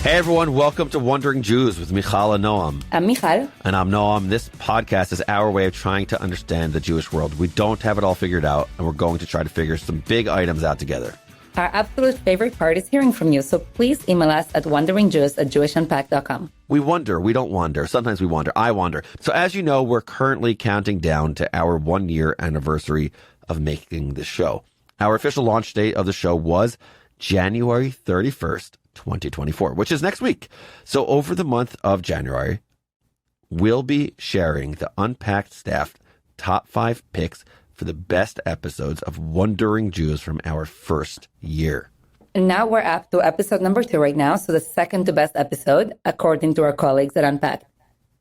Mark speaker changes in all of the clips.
Speaker 1: Hey everyone, welcome to Wondering Jews with Mijal and Noam.
Speaker 2: I'm Mijal.
Speaker 1: And I'm Noam. This podcast is our way of trying to understand the Jewish world. We don't have it all figured out, and we're going to try to figure some big items out together.
Speaker 2: Our absolute favorite part is hearing from you, so please email us at WonderingJews@JewishUnpacked.com.
Speaker 1: We wonder. We don't wander. Sometimes we wander. I wander. So as you know, we're currently counting down to our 1-year anniversary of making this show. Our official launch date of the show was January 31st, 2024, which is next week. So over the month of January, we'll be sharing the Unpacked staff top 5 picks for the best episodes of Wondering Jews from our first year.
Speaker 2: And now we're up to episode number 2 right now, so the second to best episode, according to our colleagues at Unpacked.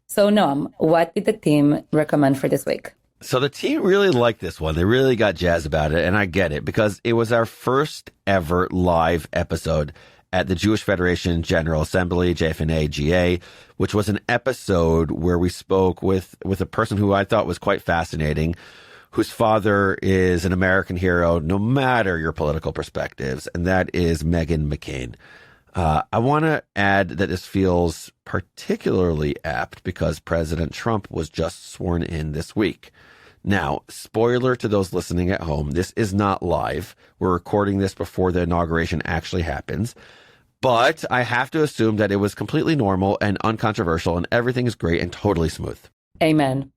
Speaker 2: So Noam, what did the team recommend for this week?
Speaker 1: So the team really liked this one. They really got jazzed about it, and I get it, because it was our first ever live episode at the Jewish Federation General Assembly, JFNA GA, which was an episode where we spoke with a person who I thought was quite fascinating, whose father is an American hero, no matter your political perspectives, and that is Meghan McCain. I want to add that this feels particularly apt because President Trump was just sworn in this week. Now, spoiler to those listening at home, this is not live. We're recording this before the inauguration actually happens. But I have to assume that it was completely normal and uncontroversial, and everything is great and totally smooth.
Speaker 2: Amen.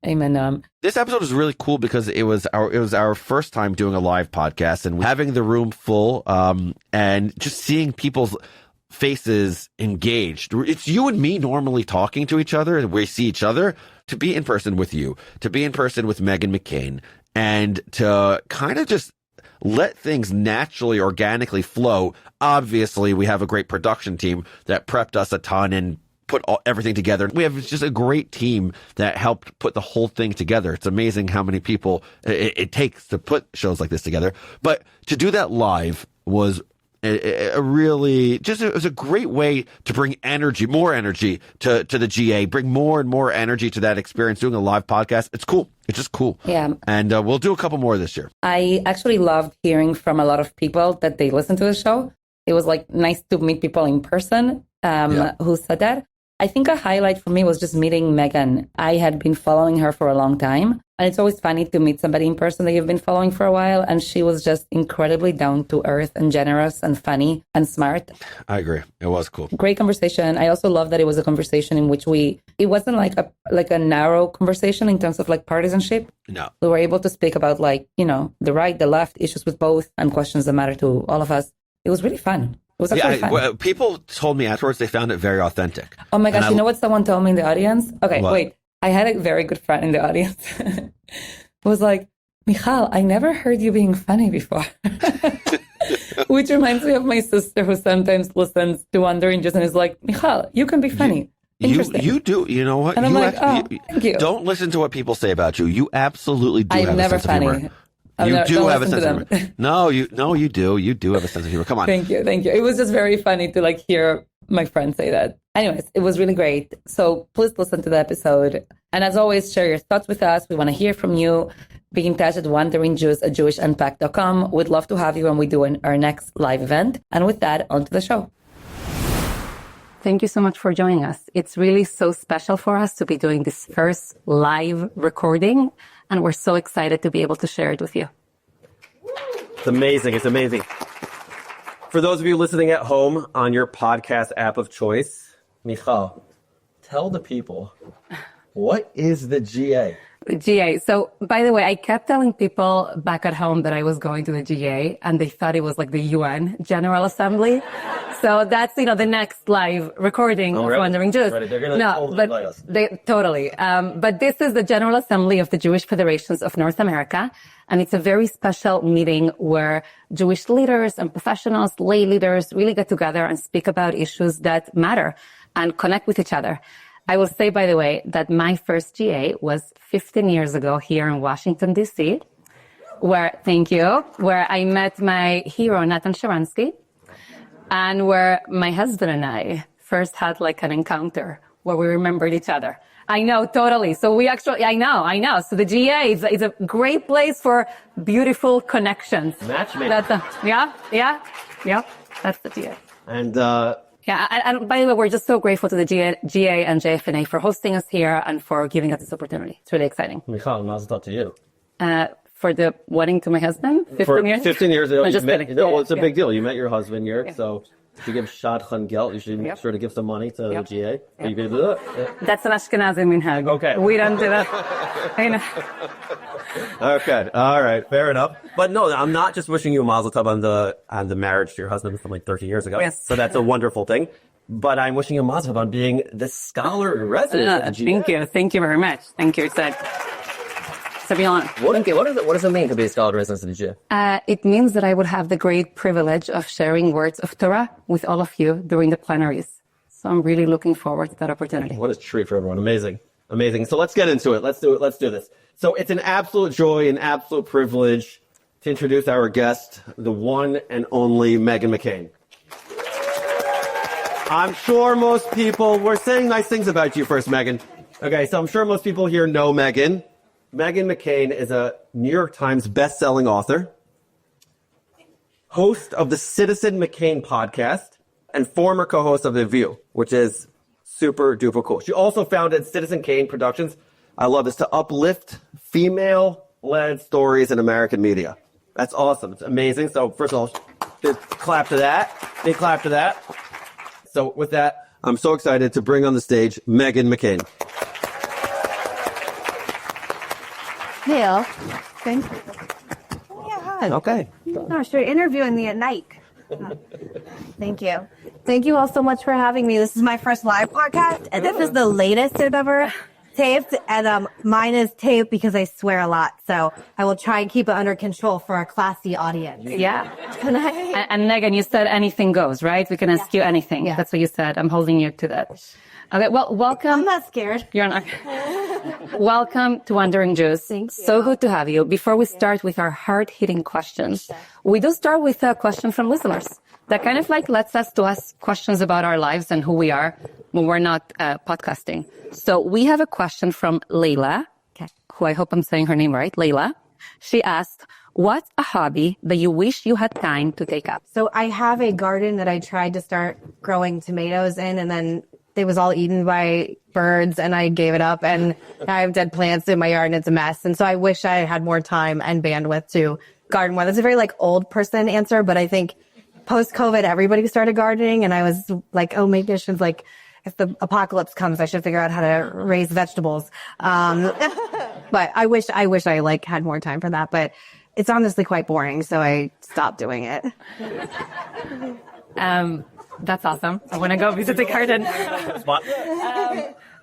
Speaker 2: Amen.
Speaker 1: This episode was really cool because it was our first time doing a live podcast, and having the room full and just seeing people's faces engaged. It's you and me normally talking to each other, and we see each other. To be in person with you, to be in person with Meghan McCain, and to kind of just let things naturally, organically flow. Obviously, we have a great production team that prepped us a ton and put everything together. We have just a great team that helped put the whole thing together. It's amazing how many people it takes to put shows like this together. But to do that live was it was a great way to bring more energy to the GA, bring more and more energy to that experience, doing a live podcast. It's cool. It's just cool.
Speaker 2: Yeah.
Speaker 1: And we'll do a couple more this year.
Speaker 2: I actually loved hearing from a lot of people that they listen to the show. It was like nice to meet people in person who said that. I think a highlight for me was just meeting Meghan. I had been following her for a long time, and it's always funny to meet somebody in person that you've been following for a while. And she was just incredibly down to earth and generous and funny and smart.
Speaker 1: I agree. It was cool. Great
Speaker 2: conversation. I also love that it was a conversation in which it wasn't like a narrow conversation in terms of like partisanship.
Speaker 1: No.
Speaker 2: We were able to speak about the right, the left, issues with both, and questions that matter to all of us. It was really fun. It was actually fun.
Speaker 1: People told me afterwards they found it very authentic.
Speaker 2: Oh my gosh, you know what someone told me in the audience? Okay, wait. I had a very good friend in the audience who was like, Mijal, I never heard you being funny before. Which reminds me of my sister who sometimes listens to Wondering Jews and is like, Mijal, you can be funny. Interesting.
Speaker 1: You do. You know what?
Speaker 2: And I'm like, thank you.
Speaker 1: Don't listen to what people say about you. You absolutely do have a sense of humor. You do have a sense of humor. No, you do. You do have a sense of humor. Come on.
Speaker 2: Thank you. It was just very funny to hear my friend say that. Anyways, it was really great. So please listen to the episode. And as always, share your thoughts with us. We want to hear from you. Be in touch at WonderingJews@JewishUnpacked.com. We'd love to have you when we do our next live event. And with that, on to the show. Thank you so much for joining us. It's really so special for us to be doing this first live recording. And we're so excited to be able to share it with you.
Speaker 3: It's amazing. It's amazing. For those of you listening at home on your podcast app of choice, Mijal, tell the people, what is the GA?
Speaker 2: The GA. So, by the way, I kept telling people back at home that I was going to the GA, and they thought it was like the UN General Assembly. So that's, the next live recording of Wondering Jews.
Speaker 3: Right. They're going to totally lie us.
Speaker 2: Totally. But this is the General Assembly of the Jewish Federations of North America. And it's a very special meeting where Jewish leaders and professionals, lay leaders really get together and speak about issues that matter and connect with each other. I will say, by the way, that my first GA was 15 years ago here in Washington, D.C., where I met my hero, Nathan Sharansky, and where my husband and I first had an encounter where we remembered each other. I know, totally. So we actually, I know. So the GA is a great place for beautiful connections.
Speaker 3: Matchmaking.
Speaker 2: Yeah. That's the GA.
Speaker 3: And
Speaker 2: Yeah, and by the way, we're just so grateful to the GA and JFNA for hosting us here and for giving us this opportunity. It's really exciting.
Speaker 3: Mijal, mazel tov to you.
Speaker 2: For the wedding to my husband, 15 years?
Speaker 3: 15 years ago.
Speaker 2: No, just kidding.
Speaker 3: Well, it's a big deal. You met your husband here, so if you give shadchan geld, you should make sure to give some money to the GA. Are you going to do that? Yeah.
Speaker 2: That's an Ashkenazi minhag.
Speaker 3: Okay.
Speaker 2: We don't do that. I know.
Speaker 3: Okay. All right. Fair enough. But no, I'm not just wishing you a mazel tov on the marriage to your husband from like 30 years ago.
Speaker 2: Yes.
Speaker 3: So that's a wonderful thing. But I'm wishing you a mazel tov on being the scholar in residence at the GA.
Speaker 2: Thank you. Thank you very much. Thank you. It's a real honor.
Speaker 3: What does it mean to be a scholar in residence at the GA?
Speaker 2: It means that I would have the great privilege of sharing words of Torah with all of you during the plenaries. So I'm really looking forward to that opportunity.
Speaker 3: What a treat for everyone. Amazing. Amazing. So let's get into it. Let's do it. Let's do this. So it's an absolute joy, an absolute privilege to introduce our guest, the one and only Meghan McCain. I'm sure most people, we're saying nice things about you first, Meghan. Okay, so I'm sure most people here know Meghan. Meghan McCain is a New York Times best-selling author, host of the Citizen McCain podcast, and former co-host of The View, which is super duper cool. She also founded Citizen Kane Productions. I love this, to uplift female-led stories in American media. That's awesome. It's amazing. So first of all, big clap to that. Big clap to that. So with that, I'm so excited to bring on the stage Meghan McCain.
Speaker 4: Neil, thank you. Yeah, hi.
Speaker 3: Okay.
Speaker 4: Gosh, you're interviewing me at night. Thank you. Thank you all so much for having me. This is my first live podcast, and this is the latest I've ever taped, and mine is taped because I swear a lot, so I will try and keep it under control for a classy audience.
Speaker 2: Yeah. And Megan, you said anything goes, right? We can ask you anything.
Speaker 4: Yeah.
Speaker 2: That's what you said. I'm holding you to that. Okay, well, welcome.
Speaker 4: I'm not scared.
Speaker 2: You're not. Welcome to WonderingJews.
Speaker 4: Thank you.
Speaker 2: So good to have you. Before we start with our hard-hitting questions, we do start with a question from listeners that kind of like lets us to ask questions about our lives and who we are when we're not podcasting. So we have a question from Layla, who I hope I'm saying her name right, Layla. She asked, what's a hobby that you wish you had time to take up?
Speaker 4: So I have a garden that I tried to start growing tomatoes in, and then it was all eaten by birds, and I gave it up, and I have dead plants in my yard, and it's a mess. And so I wish I had more time and bandwidth to garden more. That's a very like old person answer, but I think post-COVID, everybody started gardening, and I was like, oh, maybe I should like, if the apocalypse comes, I should figure out how to raise vegetables. But I wish I like had more time for that, but it's honestly quite boring, so I stopped doing it.
Speaker 2: That's awesome. I want to go visit the garden.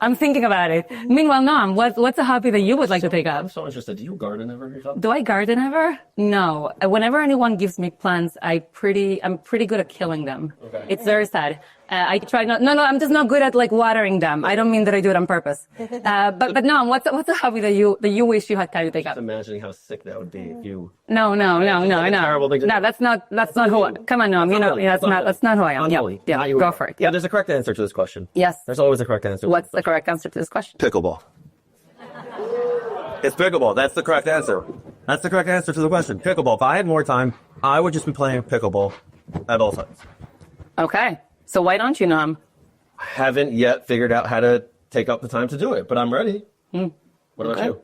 Speaker 2: I'm thinking about it. Meanwhile, Noam, what's a hobby that you would like to take up?
Speaker 3: I'm so interested. Do you garden ever yourself?
Speaker 2: Do I garden ever? No. Whenever anyone gives me plants, I'm pretty good at killing them. Okay. It's very sad. I try not. No, I'm just not good at like watering them. I don't mean that I do it on purpose. But no, what's a hobby that you wish you had time to take up?
Speaker 3: Just imagining how sick that would be if you.
Speaker 2: No.
Speaker 3: Terrible thing to do.
Speaker 2: No, that's not who. Come on, Noam. You know, that's not who I am. Yeah, go for it.
Speaker 3: Yeah, there's a correct answer to this question.
Speaker 2: Yes.
Speaker 3: There's always a correct answer.
Speaker 2: What's the correct answer to this question?
Speaker 3: Pickleball. It's pickleball. That's the correct answer. That's the correct answer to the question. Pickleball. If I had more time, I would just be playing pickleball at all times.
Speaker 2: Okay. So why don't you, Noam?
Speaker 3: I haven't yet figured out how to take up the time to do it, but I'm ready. What about you?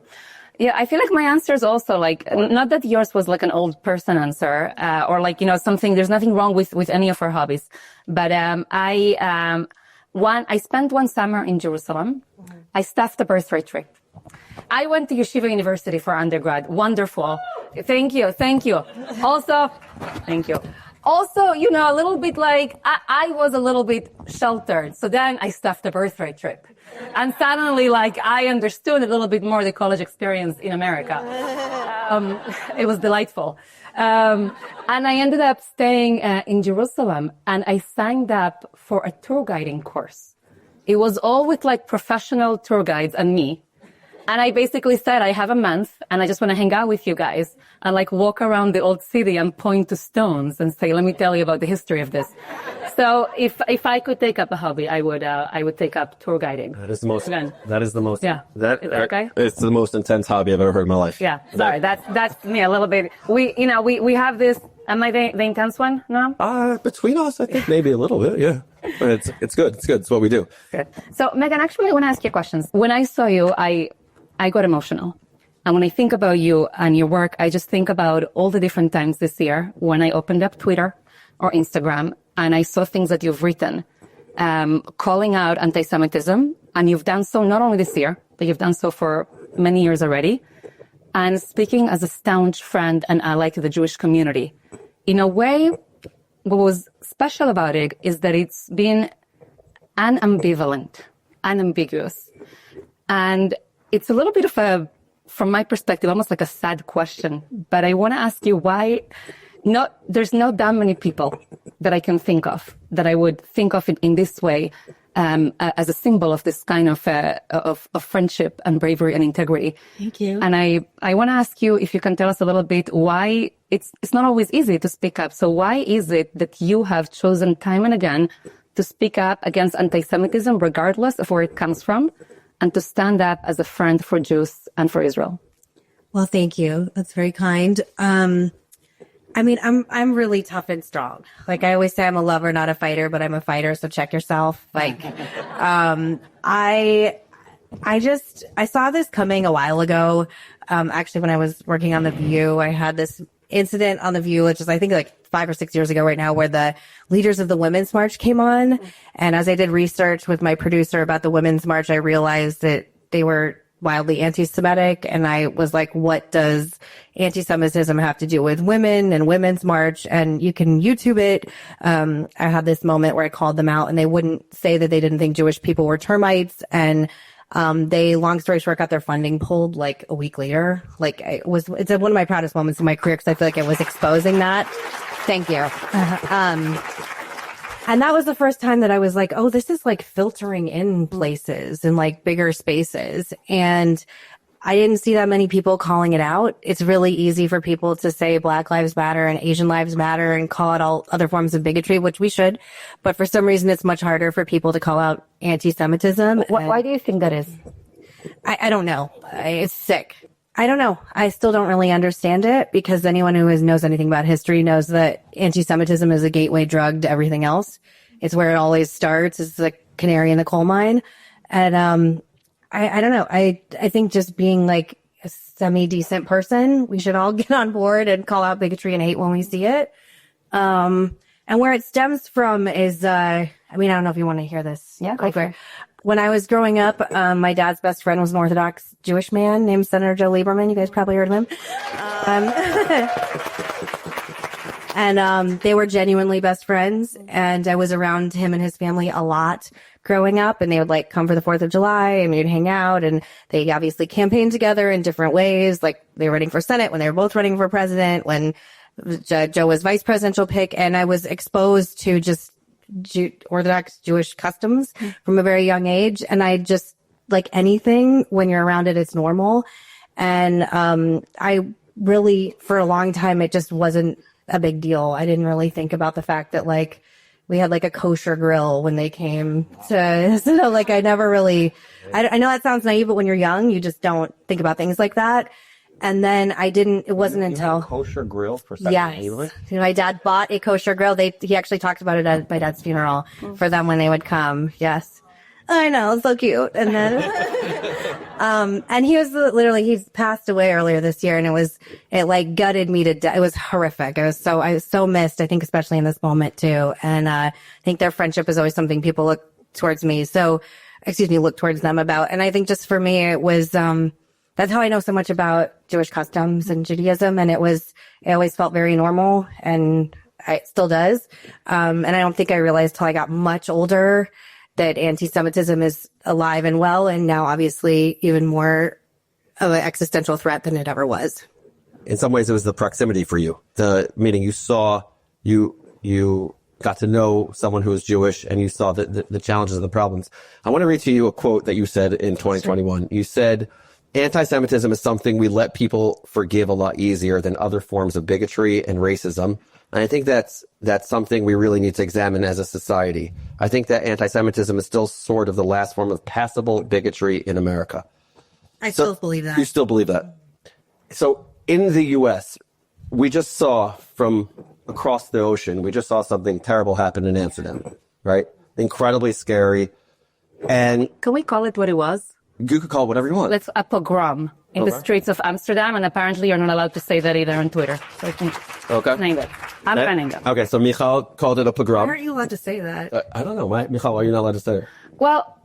Speaker 2: Yeah, I feel like my answer is also like, not that yours was like an old person answer, or like, something, there's nothing wrong with any of our hobbies. But, I spent one summer in Jerusalem. I staffed a birthright trip. I went to Yeshiva University for undergrad. Wonderful. Thank you. Also, thank you. Also, a little bit like, I was a little bit sheltered. So then I stuffed a birthright trip. And suddenly, like, I understood a little bit more the college experience in America. It was delightful. And I ended up staying in Jerusalem, and I signed up for a tour guiding course. It was all with like professional tour guides and me. And I basically said, I have a month and I just want to hang out with you guys and like walk around the old city and point to stones and say, let me tell you about the history of this. So if I could take up a hobby, I would take up tour guiding.
Speaker 3: That is the most.
Speaker 2: Yeah.
Speaker 3: That
Speaker 2: is that okay?
Speaker 3: It's the most intense hobby I've ever heard in my life.
Speaker 2: Yeah. Sorry. That's me a little bit. We have this. Am I the intense one? No?
Speaker 3: Between us, I think maybe a little bit. Yeah. But it's good. It's good. It's what we do.
Speaker 2: Good. So, Meghan, actually, I want to ask you questions. When I saw you, I got emotional. And when I think about you and your work, I just think about all the different times this year when I opened up Twitter or Instagram and I saw things that you've written, calling out anti-Semitism. And you've done so not only this year, but you've done so for many years already. And speaking as a staunch friend and ally to the Jewish community. In a way, what was special about it is that it's been unambiguous. And it's a little bit of from my perspective, almost like a sad question. But I want to ask you why there's not that many people that I can think of that I would think of it in this way as a symbol of this kind of friendship and bravery and integrity.
Speaker 4: Thank you.
Speaker 2: And I want to ask you if you can tell us a little bit why it's not always easy to speak up. So why is it that you have chosen time and again to speak up against anti-Semitism, regardless of where it comes from, and to stand up as a friend for Jews and for Israel?
Speaker 4: Well, thank you. That's very kind. I mean, I'm really tough and strong. Like I always say, I'm a lover, not a fighter, but I'm a fighter. So check yourself. Like, I saw this coming a while ago. Actually, when I was working on The View, I had this incident on The View, which is, I think, like 5 or 6 years ago right now, where the leaders of the Women's March came on. And as I did research with my producer about the Women's March, I realized that they were wildly anti-Semitic. And I was like, what does anti-Semitism have to do with women and Women's March? And you can YouTube it. I had this moment where I called them out and they wouldn't say that they didn't think Jewish people were termites. And they, long story short, got their funding pulled like a week later. Like it's one of my proudest moments in my career because I feel like I was exposing that. Thank you. And that was the first time that I was like, oh, this is like filtering in places and like bigger spaces. And I didn't see that many people calling it out. It's really easy for people to say Black Lives Matter and Asian Lives Matter and call out all other forms of bigotry, which we should. But for some reason, it's much harder for people to call out anti-Semitism.
Speaker 2: Why do you think that is?
Speaker 4: I don't know. It's sick. I don't know. I still don't really understand it because anyone who knows anything about history knows that anti-Semitism is a gateway drug to everything else. It's where it always starts. It's the canary in the coal mine. And I don't know. I think just being like a semi-decent person, we should all get on board and call out bigotry and hate when we see it. And where it stems from is, I don't know if you want to hear this.
Speaker 2: Yeah, go for it.
Speaker 4: When I was growing up, my dad's best friend was an Orthodox Jewish man named Senator Joe Lieberman. You guys probably heard of him. And they were genuinely best friends. And I was around him and his family a lot growing up. And they would like come for the 4th of July and we'd hang out. And they obviously campaigned together in different ways. Like they were running for Senate, when they were both running for president, when Joe was vice presidential pick. And I was exposed to just Orthodox Jewish customs from a very young age. And I just, like anything, when you're around it, it's normal. And I really, for a long time, it just wasn't a big deal. I didn't really think about the fact that like we had like a kosher grill when they came to, so like I never really, I know that sounds naive, but when you're young, you just don't think about things like that. And then it wasn't until
Speaker 3: a kosher grill for Second
Speaker 4: Yes. My dad bought a kosher grill. He actually talked about it at my dad's funeral for them when they would come. Yes. I know. It's so cute. And then, and he was he's passed away earlier this year and it like gutted me to death. It was horrific. I was so missed, I think, especially in this moment too. And, I think their friendship is always something people look towards them about. And I think just for me, it was, that's how I know so much about Jewish customs and Judaism. And it always felt very normal and it still does. And I don't think I realized till I got much older that anti-Semitism is alive and well. And now obviously even more of an existential threat than it ever was.
Speaker 3: In some ways, it was the proximity for you. Meaning you saw, you got to know someone who was Jewish and you saw the challenges and the problems. I want to read to you a quote that you said in 2021. You said, "Anti-Semitism is something we let people forgive a lot easier than other forms of bigotry and racism. And I think that's something we really need to examine as a society. I think that anti-Semitism is still sort of the last form of passable bigotry in America."
Speaker 4: I still believe that.
Speaker 3: You still believe that? So in the U.S., we just saw from across the ocean, we just saw something terrible happen in Amsterdam, right? incredibly scary. And
Speaker 2: Can we call it what it was?
Speaker 3: you could call it whatever you want.
Speaker 2: Let's a pogrom in the streets of Amsterdam, and apparently you're not allowed to say that either on Twitter. So I think
Speaker 3: Okay.
Speaker 2: I'm banning it.
Speaker 3: Okay, so Mijal called it a pogrom.
Speaker 4: Why aren't you allowed to say that?
Speaker 3: I don't know. Why, Mijal, why are you not allowed to say it?
Speaker 2: Well,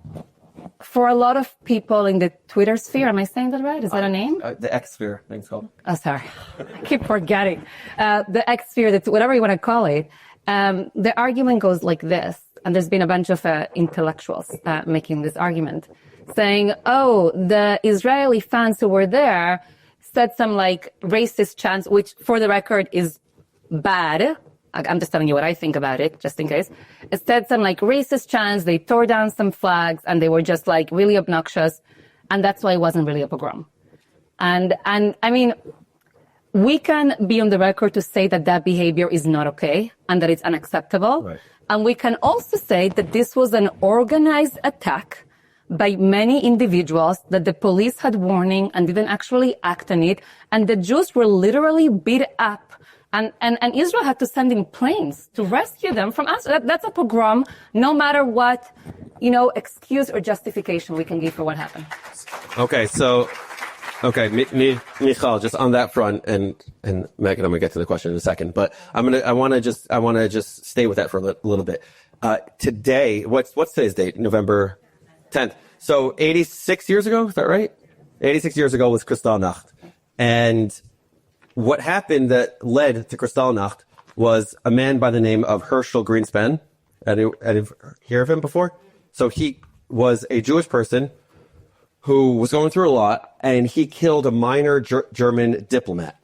Speaker 2: for a lot of people in the Twitter sphere, am I saying that right? Is that a name?
Speaker 3: The X sphere, I think it's called.
Speaker 2: Oh, sorry. I keep forgetting. The X sphere, whatever you want to call it. The argument goes like this, and there's been a bunch of intellectuals making this argument, saying, oh, the Israeli fans who were there said some like racist chants, which for the record is bad. I'm just telling you what I think about it, just in case. It said some like racist chants, they tore down some flags, and they were just like really obnoxious. And that's why it wasn't really a pogrom. And I mean, we can be on the record to say that that behavior is not okay and that it's unacceptable.
Speaker 3: Right.
Speaker 2: And we can also say that this was an organized attack by many individuals, that the police had warning and didn't actually act on it. And the Jews were literally beat up. And Israel had to send in planes to rescue them from us. That's a pogrom, no matter what, excuse or justification we can give for what happened.
Speaker 3: Okay, so, Mijal, just on that front, and Megan, I'm gonna get to the question in a second, but I want to just stay with that for a little bit. Today, what's today's date? November 10th. So 86 years ago, is that right? 86 years ago was Kristallnacht. And what happened that led to Kristallnacht was a man by the name of Herschel Greenspan. Have you heard of him before? So he was a Jewish person who was going through a lot, and he killed a minor German diplomat.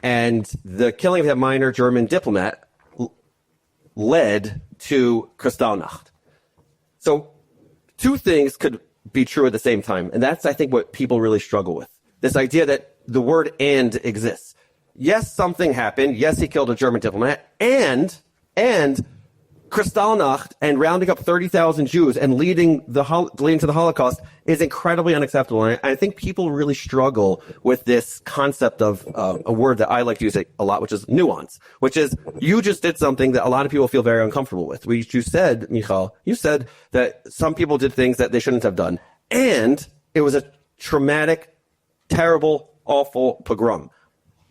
Speaker 3: And the killing of that minor German diplomat led to Kristallnacht. So two things could be true at the same time. And that's, I think, what people really struggle with. This idea that the word "and" exists. Yes, something happened. Yes, he killed a German diplomat. And Kristallnacht and rounding up 30,000 Jews and leading to the Holocaust is incredibly unacceptable. And I think people really struggle with this concept of a word that I like to use a lot, which is nuance, which is you just did something that a lot of people feel very uncomfortable with. You said, Mijal, you said that some people did things that they shouldn't have done. And it was a traumatic, terrible, awful pogrom.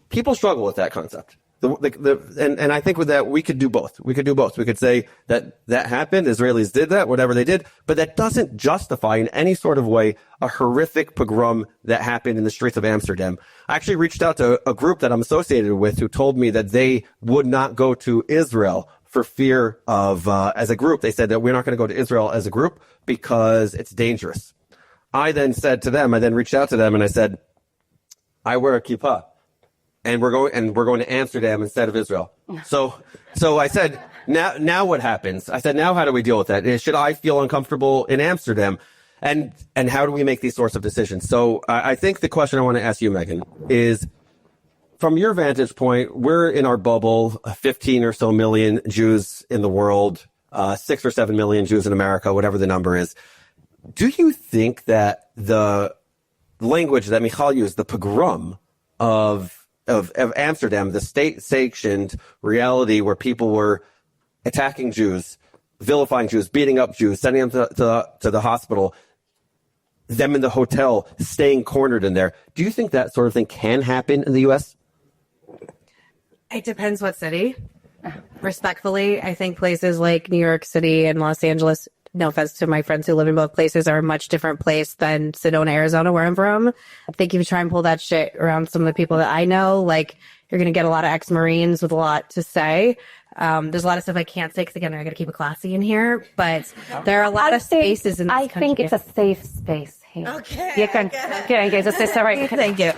Speaker 3: People struggle with that concept. And I think with that, we could do both. We could say that happened. Israelis did that, whatever they did, but that doesn't justify in any sort of way a horrific pogrom that happened in the streets of Amsterdam. I actually reached out to a group that I'm associated with who told me that they would not go to Israel for fear of, as a group, they said that we're not going to go to Israel as a group because it's dangerous. I then reached out to them and I said, I wear a kippah. And we're going to Amsterdam instead of Israel. So I said, now what happens? I said, now how do we deal with that? Should I feel uncomfortable in Amsterdam? And how do we make these sorts of decisions? So I think the question I want to ask you, Megan, is from your vantage point, we're in our bubble, 15 or so million Jews in the world, 6 or 7 million Jews in America, whatever the number is. Do you think that the language that Mijal used, the pogrom of Amsterdam, the state-sanctioned reality where people were attacking Jews, vilifying Jews, beating up Jews, sending them to the hospital, them in the hotel, staying cornered in there. Do you think that sort of thing can happen in the U.S.?
Speaker 4: It depends what city. Respectfully, I think places like New York City and Los Angeles, no offense to my friends who live in both places, are a much different place than Sedona, Arizona, where I'm from. I think if you try and pull that shit around some of the people that I know, like, you're going to get a lot of ex-Marines with a lot to say. There's a lot of stuff I can't say because, again, I got to keep it classy in here. But there are a lot of spaces in this country.
Speaker 2: I think it's a safe space.
Speaker 4: Okay.
Speaker 2: You can just say sorry.
Speaker 4: Thank you.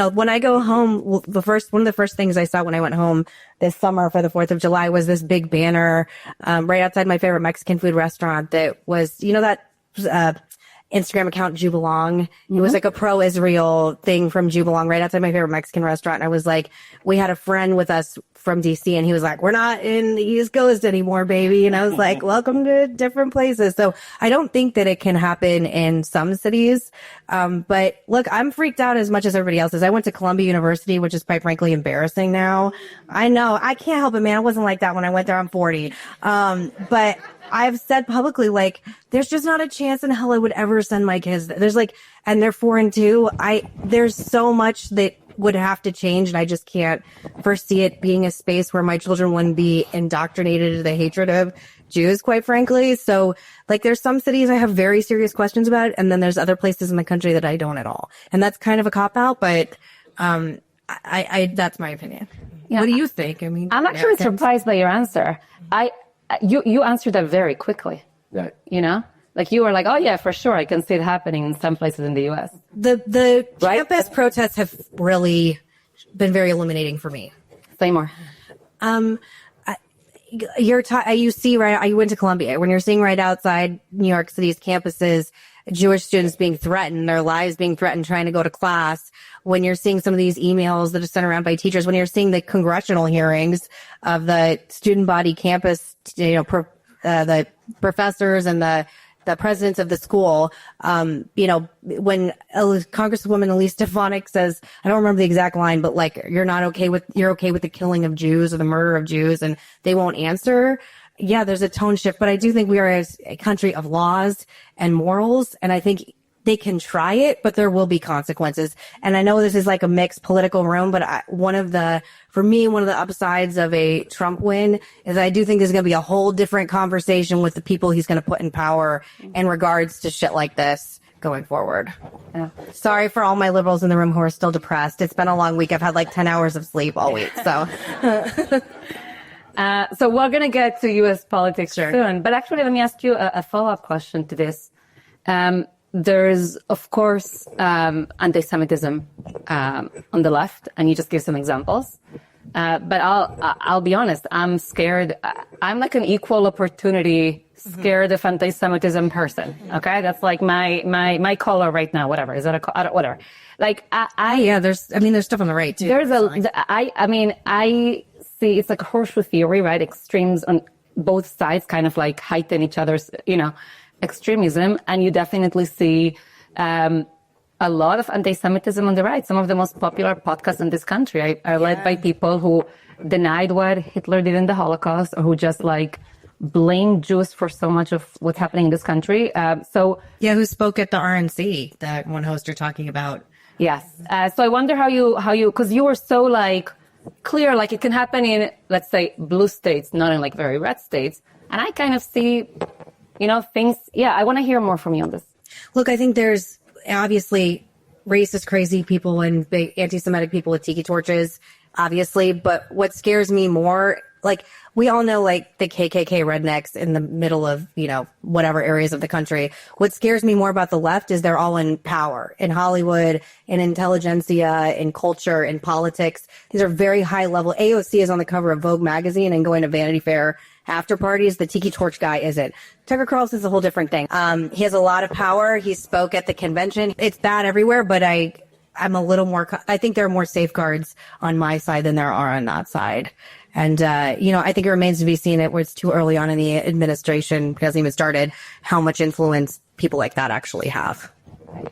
Speaker 4: When I go home, one of the first things I saw when I went home this summer for the 4th of July was this big banner right outside my favorite Mexican food restaurant that was, that Instagram account Jubelong. It was like a pro-Israel thing from Jubelong right outside my favorite Mexican restaurant. And I was like, we had a friend with us from DC and he was like, we're not in the East Coast anymore, baby. And I was like, welcome to different places. So I don't think that it can happen in some cities. But look, I'm freaked out as much as everybody else is. I went to Columbia University, which is quite frankly embarrassing now. I know. I can't help it, man. I wasn't like that when I went there. I'm 40. But I've said publicly, like, there's just not a chance in hell I would ever send my kids. There's like, and they're 4 and 2. There's so much that would have to change, and I just can't foresee it being a space where my children wouldn't be indoctrinated into the hatred of Jews, quite frankly. So, like, there's some cities I have very serious questions about, and then there's other places in the country that I don't at all. And that's kind of a cop-out, but I that's my opinion.
Speaker 2: Yeah.
Speaker 4: What do you think? I mean,
Speaker 2: I'm actually surprised by your answer. You answered that very quickly.
Speaker 3: Yeah.
Speaker 2: You know? Like, you were like, oh yeah, for sure, I can see it happening in some places in the U.S.
Speaker 4: The
Speaker 2: Right?
Speaker 4: campus protests have really been very illuminating for me.
Speaker 2: Say more.
Speaker 4: You see, right? I went to Columbia. When you're seeing right outside New York City's campuses, Jewish students being threatened, their lives being threatened, trying to go to class. When you're seeing some of these emails that are sent around by teachers, when you're seeing the congressional hearings of the student body campus, the professors and the presidents of the school, when Congresswoman Elise Stefanik says, I don't remember the exact line, but like, you're okay with the killing of Jews or the murder of Jews, and they won't answer. Yeah, there's a tone shift, but I do think we are a country of laws and morals, and I think they can try it, but there will be consequences. And I know this is like a mixed political room, but one of the upsides of a Trump win is I do think there's going to be a whole different conversation with the people he's going to put in power in regards to shit like this going forward. Yeah. Sorry for all my liberals in the room who are still depressed. It's been a long week. I've had like 10 hours of sleep all week. So,
Speaker 2: so we're going to get to U.S. politics soon, but actually let me ask you a follow-up question to this. There's, of course, anti-Semitism on the left, and you just give some examples. But I'll be honest, I'm scared. I'm like an equal opportunity scared of anti-Semitism person. Okay, that's like my color right now. Whatever, is that whatever? Like
Speaker 4: there's stuff on the right too.
Speaker 2: I see it's like a horseshoe theory, right? Extremes on both sides kind of like heighten each other's, extremism, and you definitely see a lot of anti-Semitism on the right. Some of the most popular podcasts in this country are led by people who denied what Hitler did in the Holocaust, or who just like blame Jews for so much of what's happening in this country.
Speaker 4: Who spoke at the RNC, that one host you're talking about.
Speaker 2: Yes. So I wonder how you, because you were so like clear, like it can happen in, let's say, blue states, not in like very red states. And I kind of see, things. Yeah, I want to hear more from you on this.
Speaker 4: Look, I think there's obviously racist, crazy people and big anti-Semitic people with tiki torches, obviously. But what scares me more, like, we all know, like, the KKK rednecks in the middle of, whatever areas of the country. What scares me more about the left is they're all in power, in Hollywood, in intelligentsia, in culture, in politics. These are very high level. AOC is on the cover of Vogue magazine and going to Vanity Fair after parties. The tiki torch guy isn't. Tucker Carlson's a whole different thing. He has a lot of power. He spoke at the convention. It's bad everywhere, but I'm a little more, I think there are more safeguards on my side than there are on that side. And, I think it remains to be seen where it's too early on in the administration, hasn't even started, how much influence people like that actually have.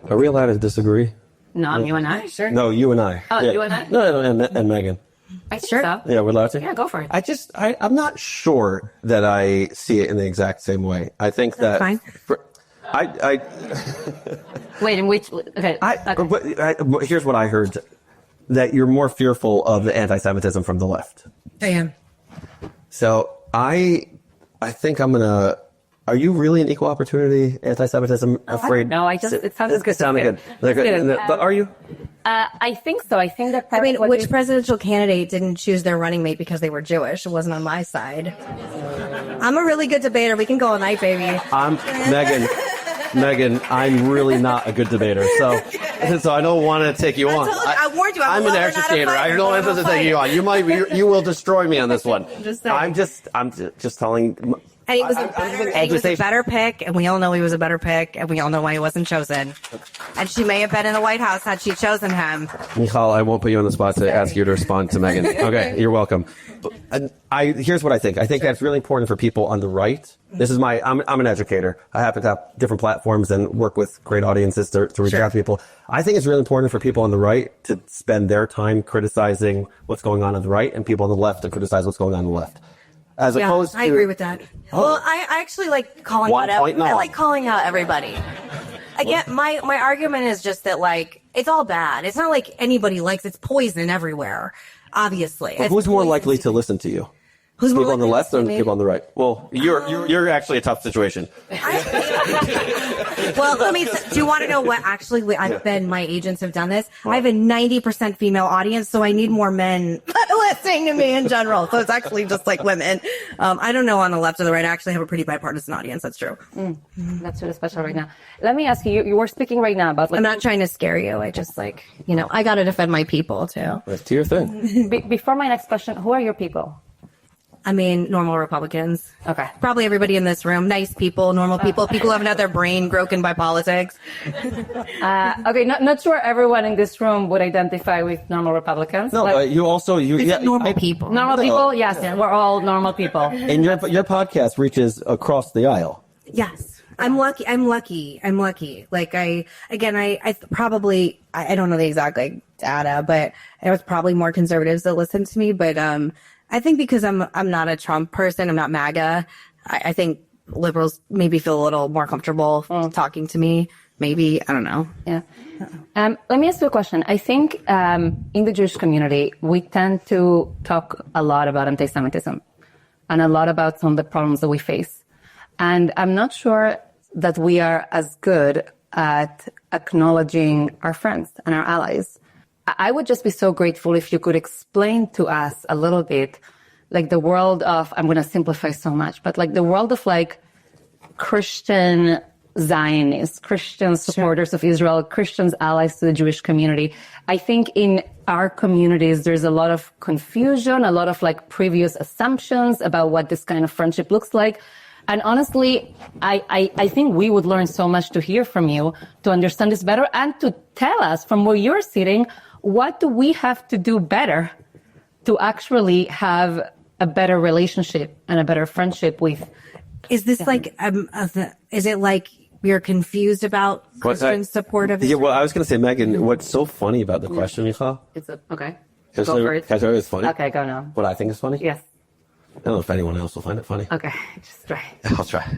Speaker 3: Are we allowed to disagree?
Speaker 2: No, you and I, sure.
Speaker 3: No, you and I.
Speaker 2: Oh, you and I?
Speaker 3: No, and Megan.
Speaker 2: I think so.
Speaker 3: Yeah, we're allowed to?
Speaker 2: Yeah, go for it.
Speaker 3: I'm not sure that I see it in the exact same way. I think that's
Speaker 4: fine.
Speaker 2: Wait, in which? Okay.
Speaker 3: Here's what I heard: that you're more fearful of the anti-Semitism from the left.
Speaker 4: I am.
Speaker 3: So I think I'm gonna. Are you really an equal opportunity anti-Semitism afraid?
Speaker 2: No, it sounds good.
Speaker 3: Sounding good. But are you?
Speaker 2: I think so. I think that.
Speaker 4: Which presidential candidate didn't choose their running mate because they were Jewish? It wasn't on my side. I'm a really good debater. We can go all night, baby.
Speaker 3: I'm Megan, I'm really not a good debater, so I don't want to take you on.
Speaker 4: I warned you.
Speaker 3: I'm an educator. I don't want to take you on. You will destroy me on this one. I'm just telling.
Speaker 4: And he was a better pick, and we all know he was a better pick, and we all know why he wasn't chosen. And she may have been in the White House had she chosen him.
Speaker 3: Mijal, I won't put you on the spot to ask you to respond to Megan. Okay, you're welcome. Here's what I think. I think that's really important for people on the right. This is I'm an educator. I happen to have different platforms and work with great audiences to reach out to people. I think it's really important for people on the right to spend their time criticizing what's going on the right, and people on the left to criticize what's going on the left. as opposed to.
Speaker 4: I agree with that. Well, I actually like calling out. I like calling out everybody. Again, my argument is just that like it's all bad. It's not like anybody likes. It's poison everywhere. Obviously,
Speaker 3: Well, who's more likely to listen to you?
Speaker 4: Who's more
Speaker 3: people on the
Speaker 4: likely
Speaker 3: left
Speaker 4: to
Speaker 3: or
Speaker 4: listen to me?
Speaker 3: people on the right? Well, you're actually a tough situation.
Speaker 4: Well, let me. Do you want to know what actually I've been? My agents have done this. I have a 90% female audience, so I need more men listening to me in general. So it's actually just like women. I don't know on the left or the right. I actually have a pretty bipartisan audience. That's true.
Speaker 2: That's really special right now. Let me ask you. You were speaking right now about. Like,
Speaker 4: I'm not trying to scare you. I just like I got to defend my people too.
Speaker 3: That's to your thing.
Speaker 2: Before my next question, who are your people?
Speaker 4: I mean, normal Republicans.
Speaker 2: Okay.
Speaker 4: Probably everybody in this room. Nice people, normal people, people who haven't had their brain broken by politics.
Speaker 2: Okay, not sure everyone in this room would identify with normal Republicans.
Speaker 3: No, you also
Speaker 4: Normal people.
Speaker 2: Normal people, yes, we're all normal people.
Speaker 3: And your podcast reaches across the aisle.
Speaker 4: Yes. I'm lucky. Like I probably, I don't know the exact data, but it was probably more conservatives that listened to me. But, I think because I'm not a Trump person, I'm not MAGA. I think liberals maybe feel a little more comfortable talking to me. Maybe, I don't know.
Speaker 2: Yeah. Let me ask you a question. I think, in the Jewish community, we tend to talk a lot about anti-Semitism and a lot about some of the problems that we face. And I'm not sure that we are as good at acknowledging our friends and our allies. I would just be so grateful if you could explain to us a little bit, like the world of, I'm going to simplify so much, but like the world of like Christian Zionists, Christian supporters of Israel, Christians allies to the Jewish community. I think in our communities, there's a lot of confusion, a lot of like previous assumptions about what this kind of friendship looks like. And honestly, I think we would learn so much to hear from you, to understand this better, and to tell us from where you're sitting, what do we have to do better to actually have a better relationship and a better friendship with?
Speaker 4: Is this like, is it like you're confused about Christian support of
Speaker 3: Yeah,
Speaker 4: Israel?
Speaker 3: well, I was going to say, Megan, what's so funny about the question, Mijal?
Speaker 2: Okay.
Speaker 3: Can
Speaker 2: Go for it.
Speaker 3: I tell you it's funny?
Speaker 2: Okay, go now.
Speaker 3: What I think is funny?
Speaker 2: Yes.
Speaker 3: I don't know if anyone else will find it funny.
Speaker 2: Okay, just try.
Speaker 3: I'll try.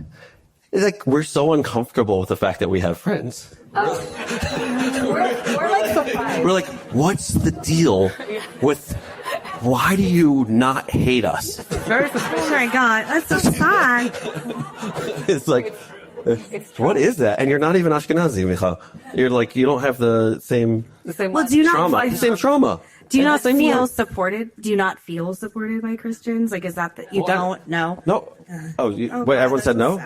Speaker 3: It's like we're so uncomfortable with the fact that we have friends.
Speaker 2: We're like surprised.
Speaker 3: We're like, what's the deal with why do you not hate us?
Speaker 4: Oh my God, that's so sad.
Speaker 3: It's like, what is that? And you're not even Ashkenazi, Mijal. You're like, you don't have the same
Speaker 4: Well, do you not
Speaker 3: trauma. The same trauma.
Speaker 4: Do you not feel supported? Do you not feel supported by Christians? Like, is that you don't? No.
Speaker 3: No. Wait, everyone said no?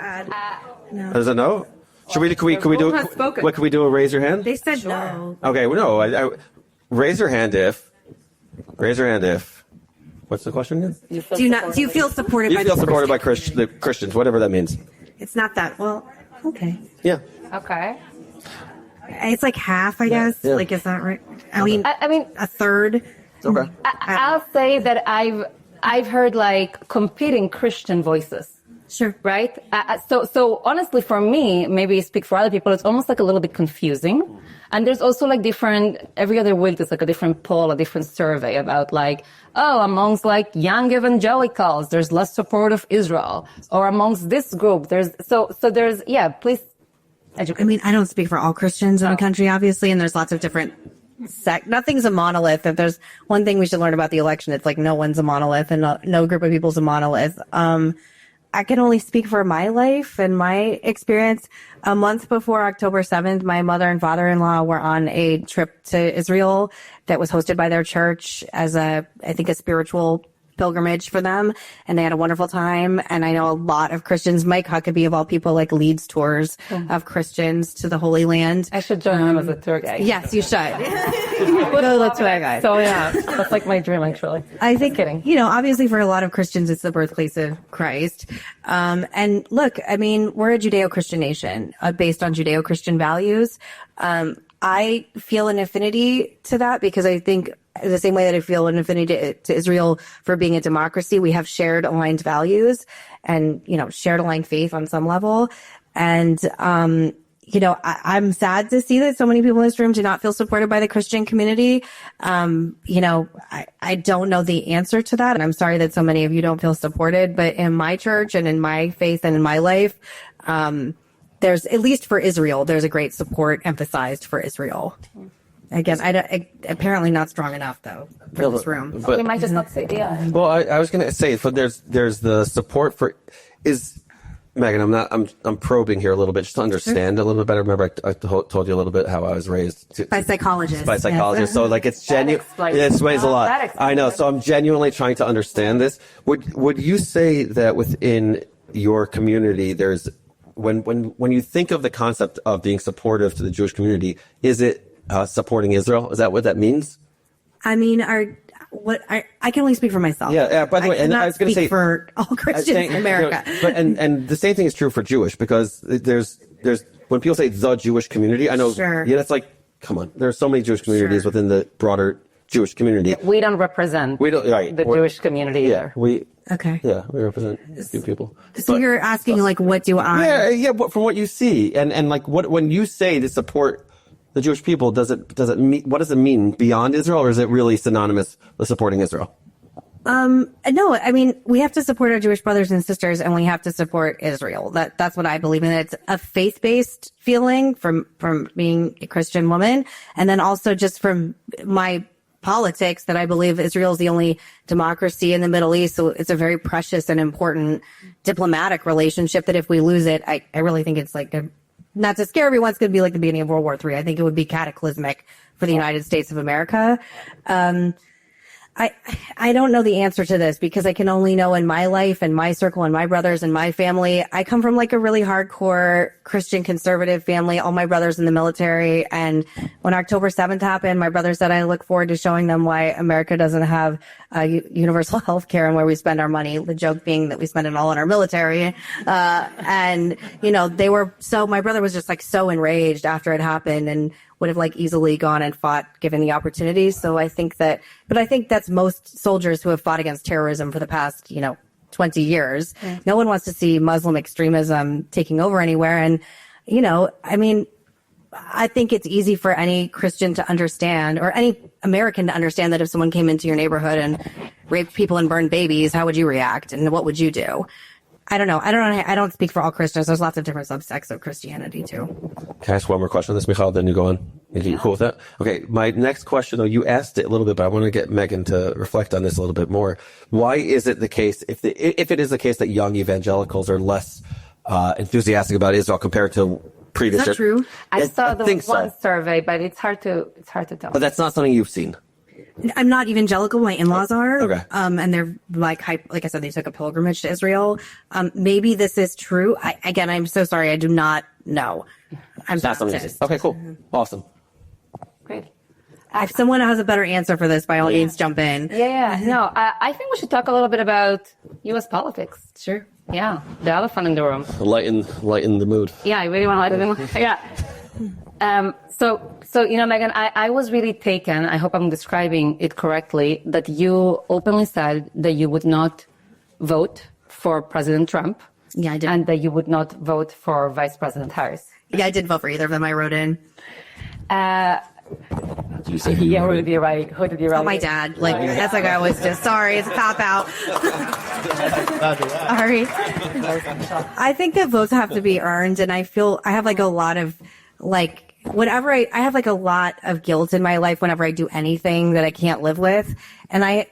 Speaker 4: No.
Speaker 3: Is it no? Can we do
Speaker 2: has spoken.
Speaker 3: what? Can we do a raise your hand?
Speaker 4: They said no.
Speaker 3: Okay, well, no. Raise your hand if. Raise your hand if. What's the question again?
Speaker 4: Do you feel supported?
Speaker 3: You
Speaker 4: by
Speaker 3: feel supported by the Christians, whatever that means.
Speaker 4: It's not that. Well, okay.
Speaker 3: Yeah.
Speaker 2: Okay.
Speaker 4: It's like half, I guess.
Speaker 3: Yeah.
Speaker 4: Like, is that right? I mean, a third.
Speaker 3: Okay.
Speaker 2: I'll say that I've heard like competing Christian voices.
Speaker 4: Sure.
Speaker 2: Right? So honestly, for me, maybe speak for other people, it's almost like a little bit confusing. And there's also like every other week there's like a different poll, a different survey about like, amongst like young evangelicals, there's less support of Israel. Or amongst this group, there's, please educate.
Speaker 4: I mean, I don't speak for all Christians in the country, obviously, and there's lots of different nothing's a monolith. If there's one thing we should learn about the election, it's like no one's a monolith and no group of people's a monolith. I can only speak for my life and my experience. A month before October 7th, my mother and father-in-law were on a trip to Israel that was hosted by their church as I think a spiritual pilgrimage for them, and they had a wonderful time. And I know a lot of Christians. Mike Huckabee, of all people, like leads tours of Christians to the Holy Land.
Speaker 2: I should join him as a tour guide.
Speaker 4: Yes, you should. Go the tour guide.
Speaker 2: So yeah, that's like my dream, actually.
Speaker 4: I think,
Speaker 2: kidding.
Speaker 4: Obviously for a lot of Christians, it's the birthplace of Christ. And look, I mean, we're a Judeo-Christian nation based on Judeo-Christian values. I feel an affinity to that because I think the same way that I feel an affinity to Israel for being a democracy, we have shared aligned values and, shared aligned faith on some level. And, I'm sad to see that so many people in this room do not feel supported by the Christian community. I don't know the answer to that. And I'm sorry that so many of you don't feel supported, but in my church and in my faith and in my life, there's, at least for Israel, there's a great support emphasized for Israel. Again, apparently not strong enough though for this room.
Speaker 3: But
Speaker 2: We might just not say, yeah.
Speaker 3: well, I was going to say, so there's the support for Meghan. I'm probing here a little bit just to understand a little bit better. Remember, I told you a little bit how I was raised
Speaker 4: By psychologists.
Speaker 3: by psychologists. So like it's genuine. It explains a lot. I know. So I'm genuinely trying to understand this. Would you say that within your community, there's when you think of the concept of being supportive to the Jewish community, is it supporting Israel? Is that what that means?
Speaker 4: I mean, I can only speak for myself.
Speaker 3: Yeah. By the way, and I was going to say
Speaker 4: for all Christians in America.
Speaker 3: But and the same thing is true for Jewish, because there's when people say the Jewish community, I know.
Speaker 4: Sure.
Speaker 3: Yeah, that's like, come on. There are so many Jewish communities within the broader Jewish community.
Speaker 2: We don't represent the Jewish community either.
Speaker 3: We represent a few people.
Speaker 4: So you're asking like, what do I?
Speaker 3: Yeah. But from what you see, and like when you say to support the Jewish people, does it mean, what does it mean beyond Israel, or is it really synonymous with supporting Israel?
Speaker 4: No, I mean, we have to support our Jewish brothers and sisters, and we have to support Israel. That's what I believe in. It's a faith-based feeling from being a Christian woman, and then also just from my politics that I believe Israel is the only democracy in the Middle East. So it's a very precious and important diplomatic relationship that if we lose it, I really think it's like not to scare everyone, it's going to be like the beginning of World War III. I think it would be cataclysmic for the United States of America. I don't know the answer to this because I can only know in my life and my circle and my brothers and my family. I come from like a really hardcore Christian conservative family, all my brothers in the military. And when October 7th happened, my brother said, I look forward to showing them why America doesn't have universal health care and where we spend our money. The joke being that we spend it all on our military. And my brother was just like so enraged after it happened and would have like easily gone and fought given the opportunity. So I think that's most soldiers who have fought against terrorism for the past, 20 years. Yeah. No one wants to see Muslim extremism taking over anywhere. And, I think it's easy for any Christian to understand or any American to understand that if someone came into your neighborhood and raped people and burned babies, how would you react? And what would you do? I don't know. I don't speak for all Christians. There's lots of different subsects of Christianity too.
Speaker 3: Can I ask one more question on this, Mijal? Then you go on. Are you cool with that? Okay. My next question, though, you asked it a little bit, but I want to get Meghan to reflect on this a little bit more. Why is it the case, if it is the case that young evangelicals are less enthusiastic about Israel compared to previous?
Speaker 4: Is that true?
Speaker 2: I saw the one survey, but it's hard to tell.
Speaker 3: But that's not something you've seen.
Speaker 4: I'm not evangelical. My in-laws are.
Speaker 3: Okay.
Speaker 4: And they're like I said, they took a pilgrimage to Israel. Maybe this is true. I'm so sorry. I do not know. I'm not something.
Speaker 3: Okay, cool. Awesome.
Speaker 2: Great.
Speaker 4: If someone has a better answer for this, by all means, jump in.
Speaker 2: Yeah. No, I think we should talk a little bit about U.S. politics.
Speaker 4: Sure.
Speaker 2: Yeah. The elephant in the room.
Speaker 3: Lighten the mood.
Speaker 2: Yeah, I really want to lighten the mood. Yeah. So Meghan, I was really taken, I hope I'm describing it correctly, that you openly said that you would not vote for President Trump.
Speaker 4: Yeah, I did.
Speaker 2: And that you would not vote for Vice President Harris.
Speaker 4: Yeah, I didn't vote for either of them. I wrote in.
Speaker 3: Did you say who
Speaker 2: who did you write? Who did you write?
Speaker 4: Oh, my dad. That's like I always do. Sorry, it's a cop out. Sorry. I think that votes have to be earned, and I feel I have like a lot of whenever I have like a lot of guilt in my life whenever I do anything that I can't live with. And I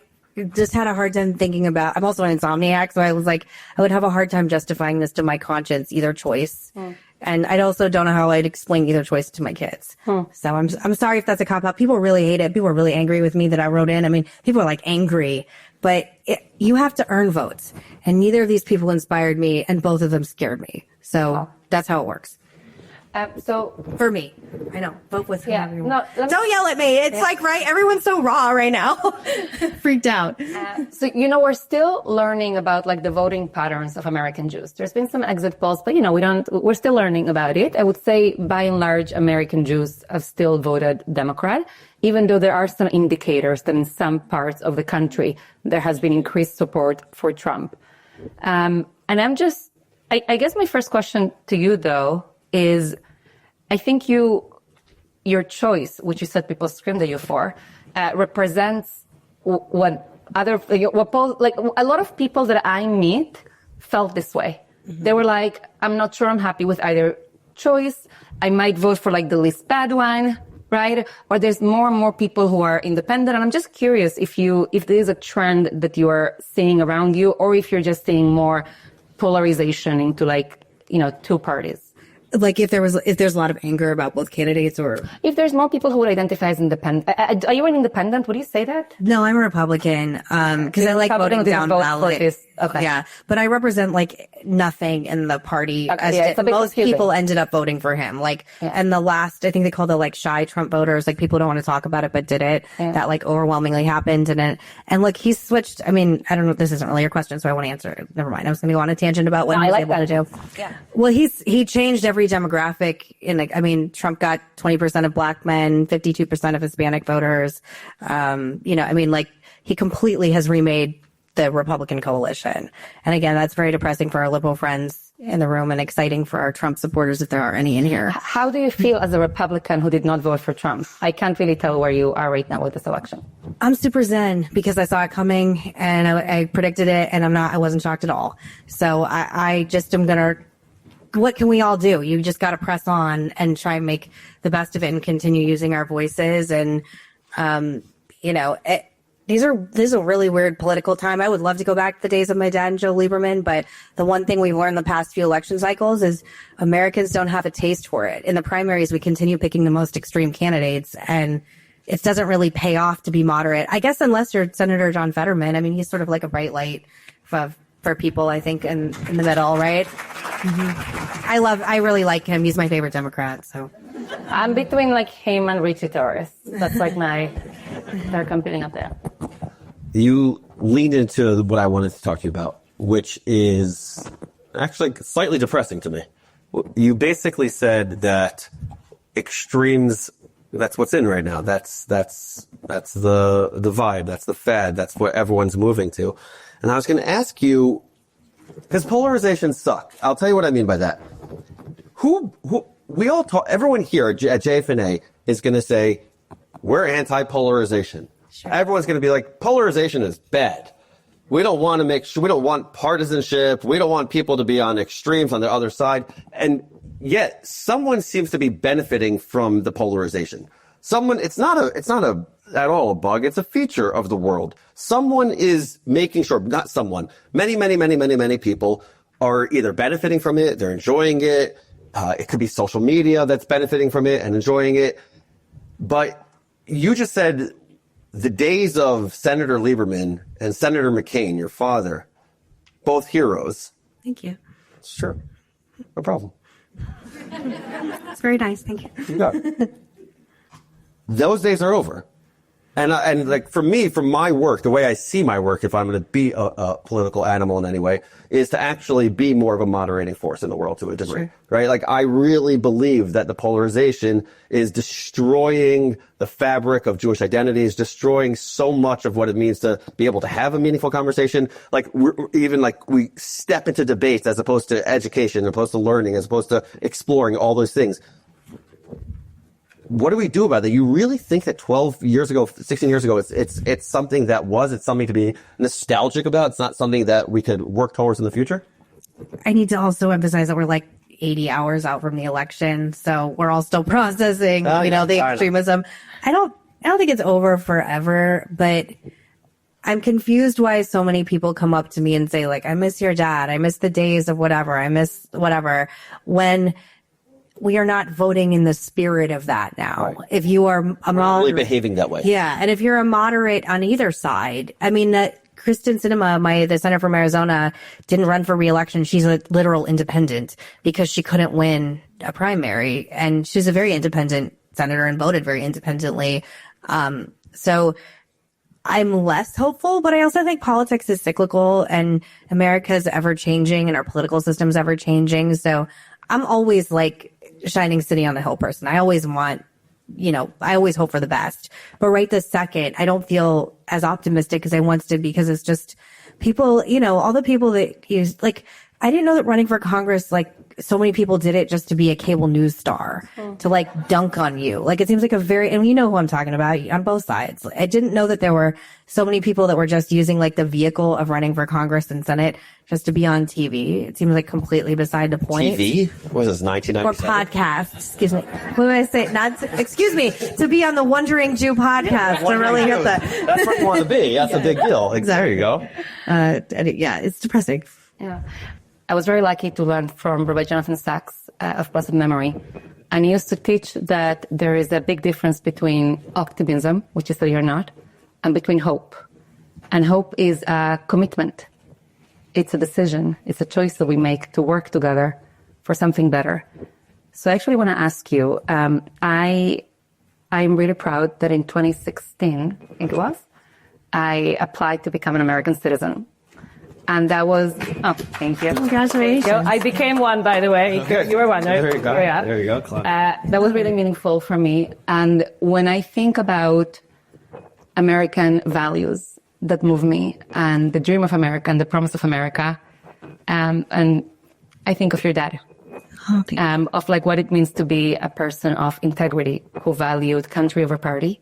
Speaker 4: just had a hard time thinking about, I'm also an insomniac. So I was like, I would have a hard time justifying this to my conscience, either choice. And I also don't know how I'd explain either choice to my kids. So I'm sorry if that's a cop out. People really hate it. People are really angry with me that I wrote in. I mean, people are like angry, but you have to earn votes. And neither of these people inspired me and both of them scared me. So that's how it works.
Speaker 2: So
Speaker 4: for me, I know, vote with everyone.
Speaker 2: No,
Speaker 4: don't yell at me. It's like, right. Everyone's so raw right now. Freaked out.
Speaker 2: So, we're still learning about like the voting patterns of American Jews. There's been some exit polls, but we're still learning about it. I would say by and large, American Jews have still voted Democrat, even though there are some indicators that in some parts of the country, there has been increased support for Trump. And I guess my first question to you though is, I think your choice, which you said people screamed at you for, represents what a lot of people that I meet felt this way. Mm-hmm. They were like, I'm not sure I'm happy with either choice. I might vote for like the least bad one, right? Or there's more and more people who are independent. And I'm just curious if there is a trend that you are seeing around you, or if you're just seeing more polarization into like, two parties.
Speaker 5: Like if there's a lot of anger about both candidates, or
Speaker 2: if there's more people who would identify as independent. Are you an independent? Would you say that?
Speaker 5: No, I'm a Republican. Cause I like voting down ballot.
Speaker 2: Okay.
Speaker 5: Yeah. But I represent like nothing in the party.
Speaker 2: Okay,
Speaker 5: Most people ended up voting for him. And the last, I think they called it like shy Trump voters, like people don't want to talk about it, but did it. Yeah. That like overwhelmingly happened. And look, he switched. I mean, I don't know if this isn't really your question, so I want to answer it. Never mind. I was going to go on a tangent about what he was able to do.
Speaker 2: Yeah.
Speaker 5: Well, he changed every demographic Trump got 20% of black men, 52% of Hispanic voters. He completely has remade the Republican coalition. And again, that's very depressing for our liberal friends in the room and exciting for our Trump supporters, if there are any in here.
Speaker 2: How do you feel as a Republican who did not vote for Trump? I can't really tell where you are right now with this election.
Speaker 5: I'm super zen because I saw it coming and I predicted it, and I wasn't shocked at all. So I just am gonna, what can we all do? You just got to press on and try and make the best of it and continue using our voices. And, this is a really weird political time. I would love to go back to the days of my dad and Joe Lieberman, but the one thing we've learned the past few election cycles is Americans don't have a taste for it. In the primaries, we continue picking the most extreme candidates, and it doesn't really pay off to be moderate. I guess unless you're Senator John Fetterman. I mean, he's sort of like a bright light for people, I think, in the middle, right? Mm-hmm. I really like him. He's my favorite Democrat, so.
Speaker 2: I'm between like him and Richie Torres. That's like they're competing up there.
Speaker 3: You leaned into what I wanted to talk to you about, which is actually slightly depressing to me. You basically said that extremes, that's what's in right now. That's the vibe. That's the fad. That's what everyone's moving to. And I was going to ask you, because polarization sucks. I'll tell you what I mean by that. We all talk, everyone here at JFNA is going to say, we're anti-polarization. Sure. Everyone's going to be like, polarization is bad. We don't want we don't want partisanship. We don't want people to be on extremes on the other side. And yet someone seems to be benefiting from the polarization. It's not at all a bug. It's a feature of the world. Someone is making sure, not someone, many people are either benefiting from it. They're enjoying it. It could be social media that's benefiting from it and enjoying it. But you just said the days of Senator Lieberman and Senator McCain, your father, both heroes.
Speaker 5: Thank you.
Speaker 3: Sure. No problem.
Speaker 5: That's very nice. Thank you.
Speaker 3: You got it. Those days are over. And like for me, from my work, the way I see my work, if I'm going to be a political animal in any way, is to actually be more of a moderating force in the world to a degree, sure. Right? Like I really believe that the polarization is destroying the fabric of Jewish identity, is destroying so much of what it means to be able to have a meaningful conversation. Like we step into debates as opposed to education, as opposed to learning, as opposed to exploring all those things. What do we do about that? You really think that 12 years ago, 16 years ago, it's something it's something to be nostalgic about? It's not something that we could work towards in the future?
Speaker 5: I need to also emphasize that we're like 80 hours out from the election. So we're all still processing, the extremism. I don't think it's over forever, but I'm confused why so many people come up to me and say like, I miss your dad. I miss the days of whatever. I miss whatever, when we are not voting in the spirit of that now. Right. If you are
Speaker 3: really behaving that way.
Speaker 5: Yeah. And if you're a moderate on either side, I mean, Kristen Sinema, the senator from Arizona, didn't run for re-election. She's a literal independent because she couldn't win a primary. And she's a very independent senator and voted very independently. So I'm less hopeful, but I also think politics is cyclical and America's ever changing and our political system's ever changing. So I'm always like shining city on the hill person. I always want, I always hope for the best. But right this second, I don't feel as optimistic as I once did because it's just people, all the people that use, like, I didn't know that running for Congress, like, so many people did it just to be a cable news star, to like dunk on you. Like, it seems like and you know who I'm talking about on both sides. I didn't know that there were so many people that were just using like the vehicle of running for Congress and Senate just to be on TV. It seems like completely beside the point.
Speaker 3: TV? What was this,
Speaker 5: Or
Speaker 3: 1997?
Speaker 5: podcasts, excuse me. What did I say? Excuse me, to be on the Wondering Jew podcast. to really hit that.
Speaker 3: That's where you want to be. That's a big deal. There you go.
Speaker 5: Yeah, it's depressing.
Speaker 2: Yeah. I was very lucky to learn from Rabbi Jonathan Sachs of Blessed Memory. And he used to teach that there is a big difference between optimism, which is that you're not, and between hope. And hope is a commitment. It's a decision. It's a choice that we make to work together for something better. So I actually want to ask you, I'm really proud that in 2016, I think it was, I applied to become an American citizen. And that was, thank you.
Speaker 5: Congratulations.
Speaker 2: I became one, by the way. You were one, right?
Speaker 3: There you go.
Speaker 2: Yeah.
Speaker 3: There you go.
Speaker 2: That was really meaningful for me. And when I think about American values that move me and the dream of America and the promise of America, and I think of your dad. Of like what it means to be a person of integrity who valued country over party,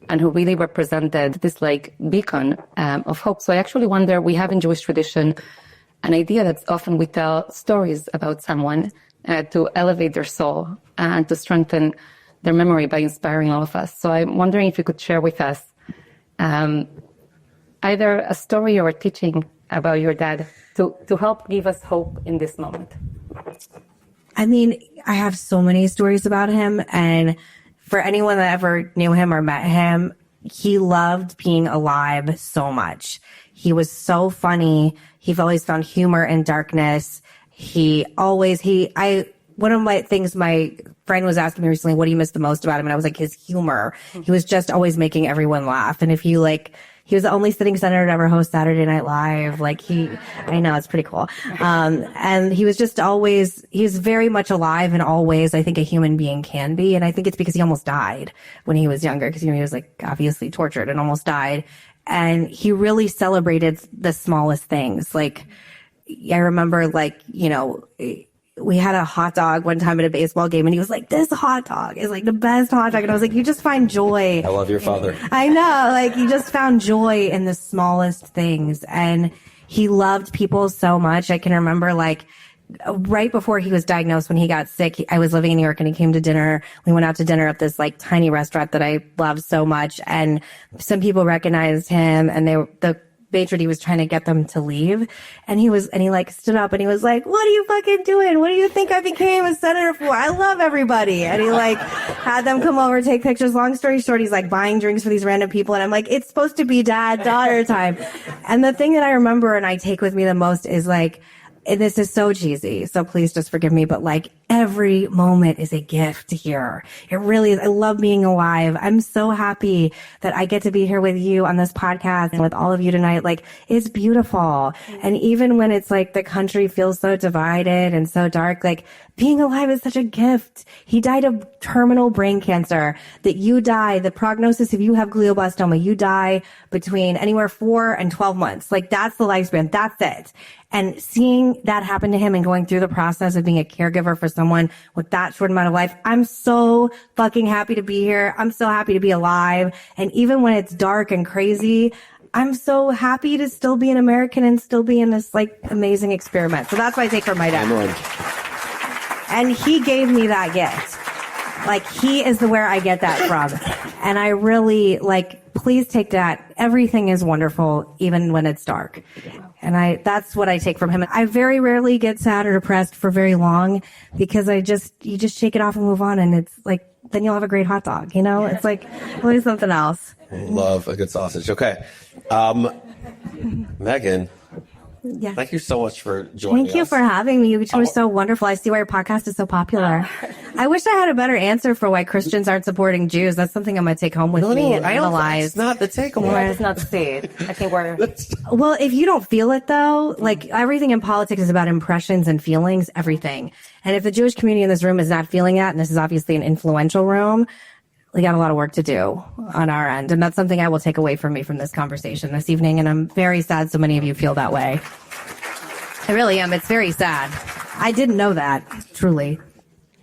Speaker 2: and who really represented this like beacon of hope. So I actually wonder, we have in Jewish tradition an idea that often we tell stories about someone to elevate their soul and to strengthen their memory by inspiring all of us. So I'm wondering if you could share with us either a story or a teaching about your dad to help give us hope in this moment.
Speaker 5: I mean, I have so many stories about him, and for anyone that ever knew him or met him, he loved being alive so much. He was so funny. He always found humor in darkness. One of my things my friend was asking me recently, what do you miss the most about him? And I was like, his humor. He was just always making everyone laugh. And if you he was the only sitting senator to ever host Saturday Night Live. I know, it's pretty cool. And he was just he was very much alive in all ways I think a human being can be. And I think it's because he almost died when he was younger, because, he was obviously tortured and almost died. And he really celebrated the smallest things. I remember, we had a hot dog one time at a baseball game, and he was like, this hot dog is the best hot dog. And I was like, you just find joy.
Speaker 3: I love your father.
Speaker 5: I know, he just found joy in the smallest things. And he loved people so much. I can remember right before he was diagnosed, when he got sick, I was living in New York, and he came to dinner. We went out to dinner at this tiny restaurant that I loved so much. And some people recognized him, and the maitre d' was trying to get them to leave, and he stood up and he was like, what are you fucking doing? What do you think I became a senator for? I love everybody. And he had them come over, take pictures. Long story short, he's buying drinks for these random people, and I'm like, it's supposed to be dad-daughter time. And the thing that I remember and I take with me the most is and this is so cheesy, so please just forgive me, but every moment is a gift here. It really is. I love being alive. I'm so happy that I get to be here with you on this podcast and with all of you tonight. It's beautiful. And even when it's the country feels so divided and so dark, being alive is such a gift. He died of terminal brain cancer. That you die, the prognosis, if you have glioblastoma, you die between anywhere 4 and 12 months. That's the lifespan. That's it. And seeing that happen to him and going through the process of being a caregiver for someone with that short amount of life, I'm so fucking happy to be here. I'm so happy to be alive. And even when it's dark and crazy, I'm so happy to still be an American and still be in this amazing experiment. So that's what I take from my dad. And he gave me that gift. He is where I get that from. And I really please take that. Everything is wonderful, even when it's dark. And that's what I take from him. I very rarely get sad or depressed for very long, because you just shake it off and move on. And it's then you'll have a great hot dog, It's always something else.
Speaker 3: Love a good sausage. Okay. Megan.
Speaker 5: Yeah.
Speaker 3: Thank you so much for joining us.
Speaker 5: Thank you for having me. You were so wonderful. I see why your podcast is so popular. I wish I had a better answer for why Christians aren't supporting Jews. That's something I'm going to take home with me and analyze.
Speaker 3: It's not the takeaway.
Speaker 2: It's not the state. I think we're...
Speaker 5: Well, if you don't feel it, though, everything in politics is about impressions and feelings, everything. And if the Jewish community in this room is not feeling that, and this is obviously an influential room, we got a lot of work to do on our end. And that's something I will take away from me from this conversation this evening. And I'm very sad so many of you feel that way. I really am. It's very sad. I didn't know that, truly.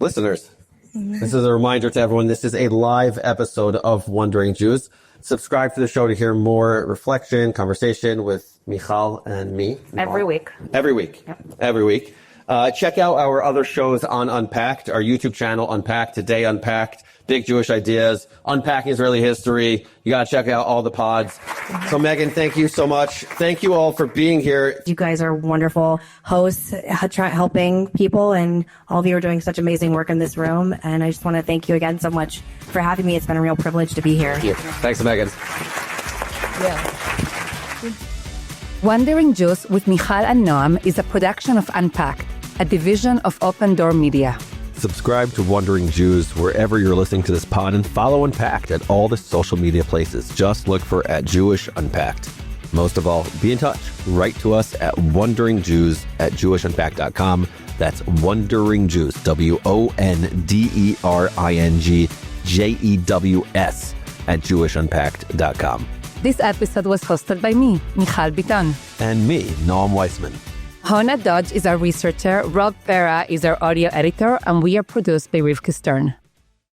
Speaker 3: Listeners, this is a reminder to everyone. This is a live episode of Wondering Jews. Subscribe to the show to hear more reflection, conversation with Mijal and me.
Speaker 2: Every week.
Speaker 3: Every week.
Speaker 2: Yep.
Speaker 3: Every week. Check out our other shows on Unpacked, our YouTube channel, Unpacked, Today Unpacked, Big Jewish Ideas, Unpacking Israeli History. You got to check out all the pods. So, Megan, thank you so much. Thank you all for being here.
Speaker 5: You guys are wonderful hosts, helping people, and all of you are doing such amazing work in this room. And I just want to thank you again so much for having me. It's been a real privilege to be here.
Speaker 3: Thank you. Thanks, Megan.
Speaker 2: Wondering Jews with Mijal and Noam is a production of Unpacked, a division of OpenDor Media.
Speaker 1: Subscribe to Wondering Jews wherever you're listening to this pod and follow Unpacked at all the social media places. Just look for @Jewish Unpacked. Most of all, be in touch. Write to us at WonderingJews@JewishUnpacked.com. That's Wondering Jews, WonderingJews @JewishUnpacked.com.
Speaker 2: This episode was hosted by me, Michal Biton.
Speaker 1: And me, Noam Weissman.
Speaker 2: Hona Dodge is our researcher, Rob Farah is our audio editor, and we are produced by Rivka Stern.